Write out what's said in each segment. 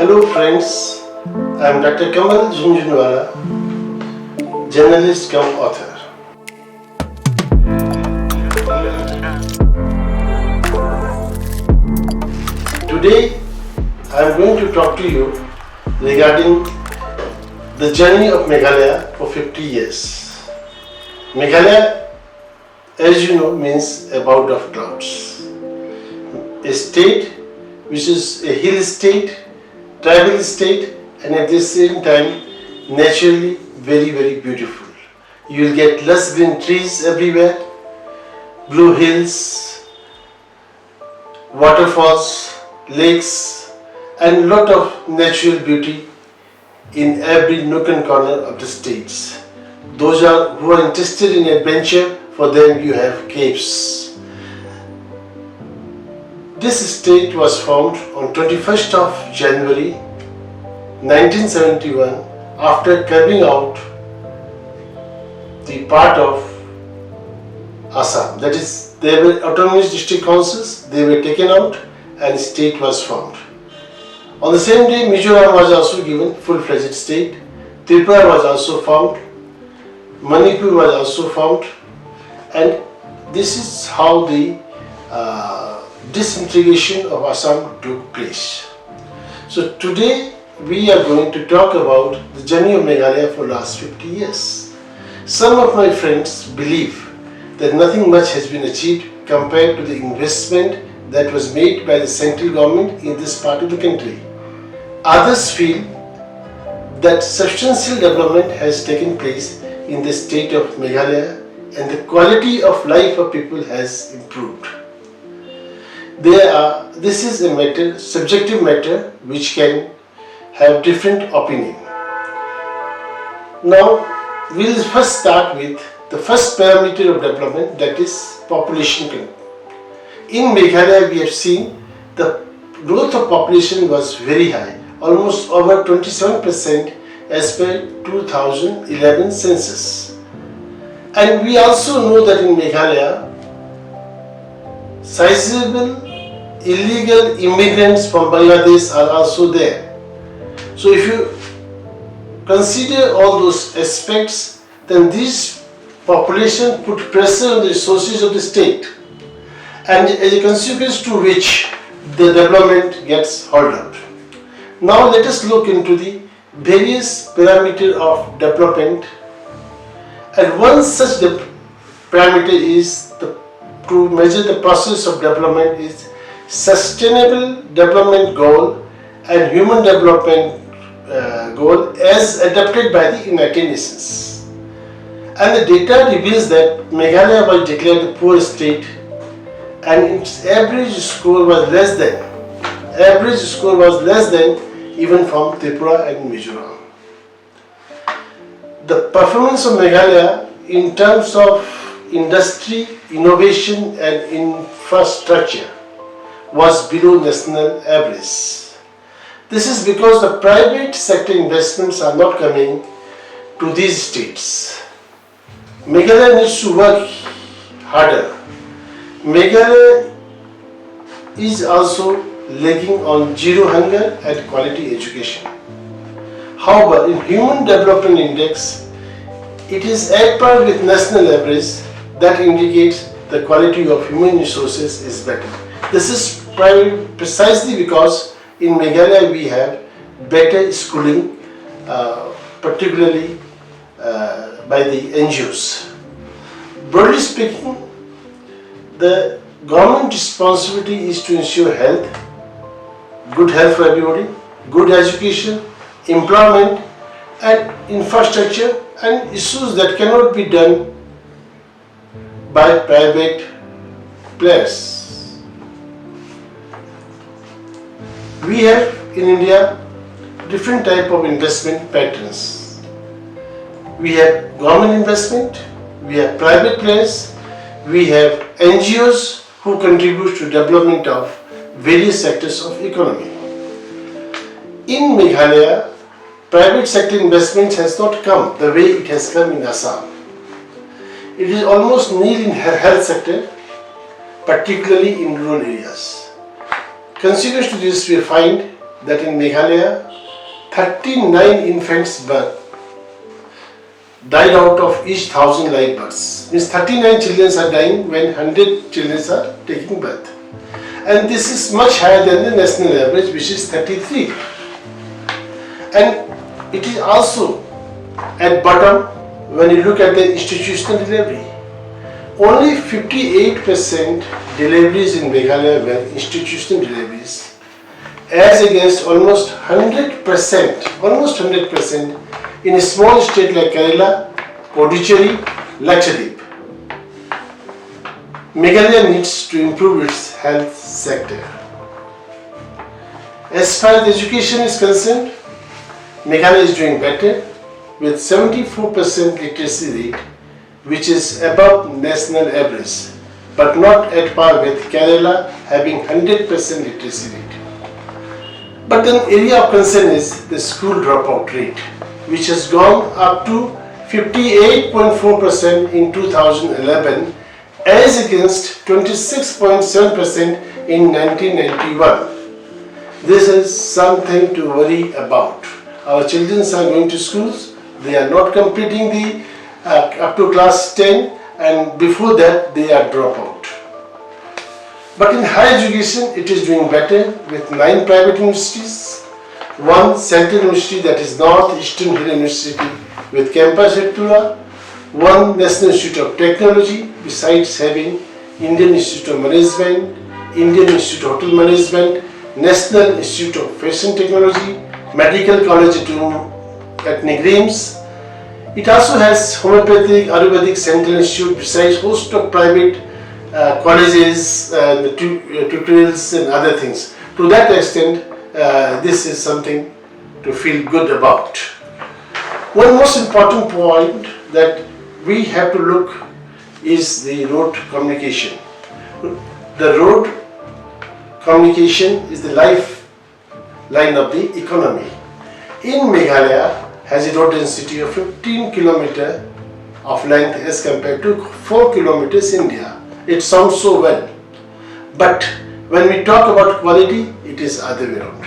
Hello friends, I am Dr. Kamal Jhunjhunwala, journalist cum author. Today I am going to talk to you regarding the journey of Meghalaya for 50 years. Meghalaya, as you know, means abode of clouds. A state which is a hill state, tribal state, and at the same time naturally very beautiful. You will get lush green trees everywhere, blue hills, waterfalls, lakes, and lot of natural beauty in every nook and corner of the states. Those who are interested in adventure, for them you have caves. This state was formed on 21st of January 1971 after carving out the part of Assam. That is, there were autonomous district councils, they were taken out and state was formed. On the same day, Mizoram was also given full-fledged state, Tripura was also formed, Manipur was also formed, and this is how the disintegration of Assam took place. So today we are going to talk about the journey of Meghalaya for last 50 years. Some of my friends believe that nothing much has been achieved compared to the investment that was made by the central government in this part of the country. Others feel that substantial development has taken place in the state of Meghalaya and the quality of life of people has improved. This is a matter, subjective matter, which can have different opinion. Now, we will first start with the first parameter of development, that is population growth. In Meghalaya, we have seen the growth of population was very high, almost over 27% as per 2011 census. And we also know that in Meghalaya, sizable illegal immigrants from Bangladesh are also there. So if you consider all those aspects, then this population put pressure on the resources of the state, and as a consequence to which the development gets hauled out. Now let us look into the various parameters of development, and one such parameter is to measure the process of development is Sustainable Development Goal and Human Development Goal as adopted by the United Nations. And the data reveals that Meghalaya was declared a poor state and its average score was less than even from Tripura and Mizoram. The performance of Meghalaya in terms of industry, innovation and infrastructure was below national average. This is because the private sector investments are not coming to these states. Meghalaya needs to work harder. Meghalaya is also lagging on zero hunger and quality education. However, in Human Development Index, it is at par with national average. That indicates the quality of human resources is better. This is precisely because in Meghalaya we have better schooling, particularly by the NGOs. Broadly speaking, the government responsibility is to ensure health, good health for everybody, good education, employment and infrastructure, and issues that cannot be done by private players. We have in India different type of investment patterns. We have government investment, we have private players, we have NGOs who contribute to development of various sectors of economy. In Meghalaya, private sector investment has not come the way it has come in Assam. It is almost nil in health sector, particularly in rural areas. Consequence to this, we find that in Meghalaya, 39 infants died out of each 1,000 live births. Means 39 children are dying when 100 children are taking birth. And this is much higher than the national average, which is 33. And it is also at bottom when you look at the institutional delivery. Only 58% deliveries in Meghalaya were institutional deliveries, as against almost 100% in a small state like Kerala, Puducherry, Lakshadweep. Meghalaya needs to improve its health sector. As far as education is concerned, Meghalaya is doing better with 74% literacy rate, which is above national average, but not at par with Kerala having 100% literacy rate. But the area of concern is the school dropout rate, which has gone up to 58.4% in 2011 as against 26.7% in 1991. This is something to worry about. Our children are going to schools, they are not completing the up to class 10, and before that they are dropout. But in higher education it is doing better with 9 private universities, 1 central university, that is North Eastern Hill University with campus at Tura, 1 National Institute of Technology, besides having Indian Institute of Management, Indian Institute of Hotel Management, National Institute of Fashion Technology, Medical College at Nigrims. It also has Homeopathic, Ayurvedic Central Institute, besides host of private colleges, tutorials and other things. To that extent, this is something to feel good about. One most important point that we have to look is the road communication. The road communication is the lifeline of the economy. In Meghalaya has a road density of 15 km of length as compared to 4 km in India. It sounds so well, but when we talk about quality, it is other way around.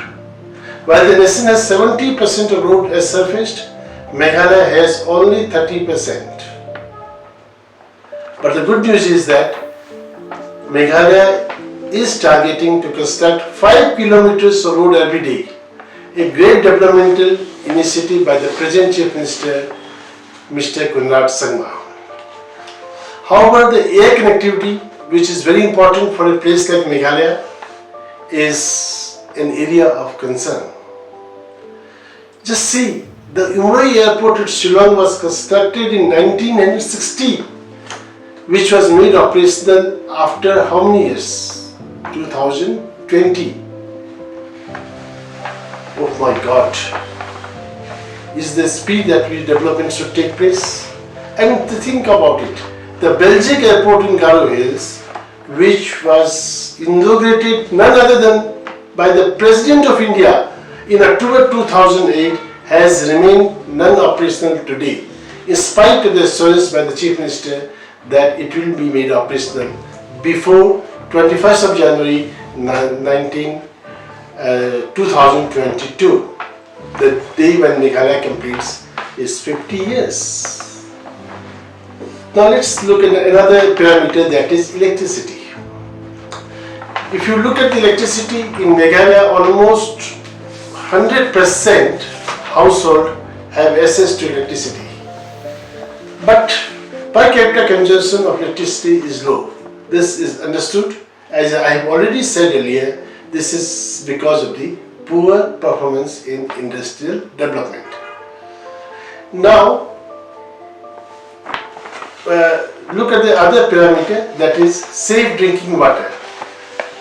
While the nation has 70% of road as surfaced, Meghalaya has only 30%. But the good news is that Meghalaya is targeting to construct 5 kilometers of road every day, a great developmental initiative by the present Chief Minister, Mr. Kumar. However, the air connectivity, which is very important for a place like Meghalaya, is an area of concern. Just see, the Umrah airport at Shillong was constructed in 1960, which was made operational after how many years? 2020. Oh my God, is the speed that development should take place? And to think about it, the Belgic airport in Garo Hills, which was inaugurated none other than by the President of India in October 2008, has remained non-operational today, in spite of the assurance by the Chief Minister that it will be made operational before 21st of January 2022. The day when Meghalaya completes is 50 years. Now let's look at another parameter, that is electricity. If you look at the electricity in Meghalaya, almost 100% household have access to electricity. But per capita consumption of electricity is low. This is understood. As I have already said earlier, this is because of the poor performance in industrial development. Now, look at the other parameter, that is safe drinking water.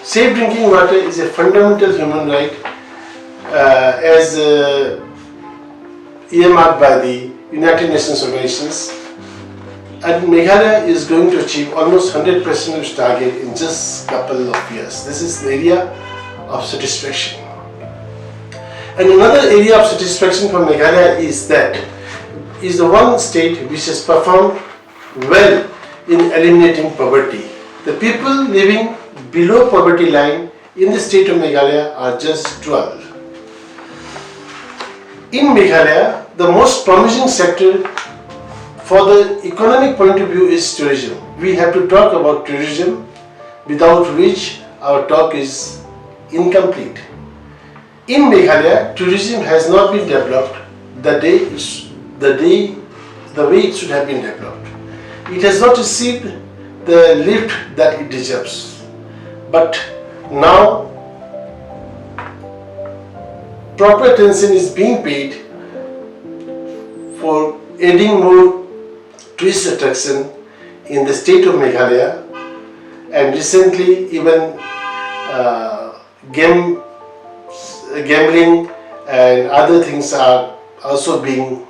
Safe drinking water is a fundamental human right as earmarked by the United Nations organizations, and Meghalaya is going to achieve almost 100% of its target in just a couple of years. This is an area of satisfaction. And another area of satisfaction for Meghalaya is that is the one state which has performed well in eliminating poverty. The people living below poverty line in the state of Meghalaya are just 12. In Meghalaya, the most promising sector for the economic point of view is tourism. We have to talk about tourism, without which our talk is incomplete. In Meghalaya, tourism has not been developed the way it should have been developed. It has not received the lift that it deserves. But now proper attention is being paid for adding more tourist attraction in the state of Meghalaya, and recently even gambling and other things are also being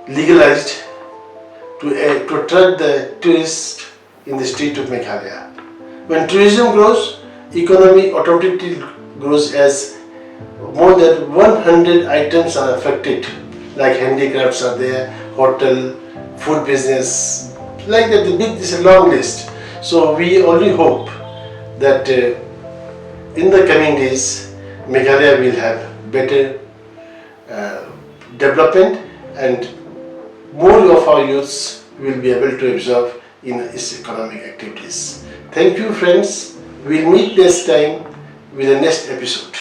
legalized to attract the tourists in the state of Meghalaya. When tourism grows, economy automatically grows, as more than 100 items are affected, like handicrafts are there, hotel, food business, like that. This is a long list. So we only hope that in the coming days, Meghalaya will have better development, and more of our youths will be able to observe in its economic activities. Thank you, friends. We'll meet next time with the next episode.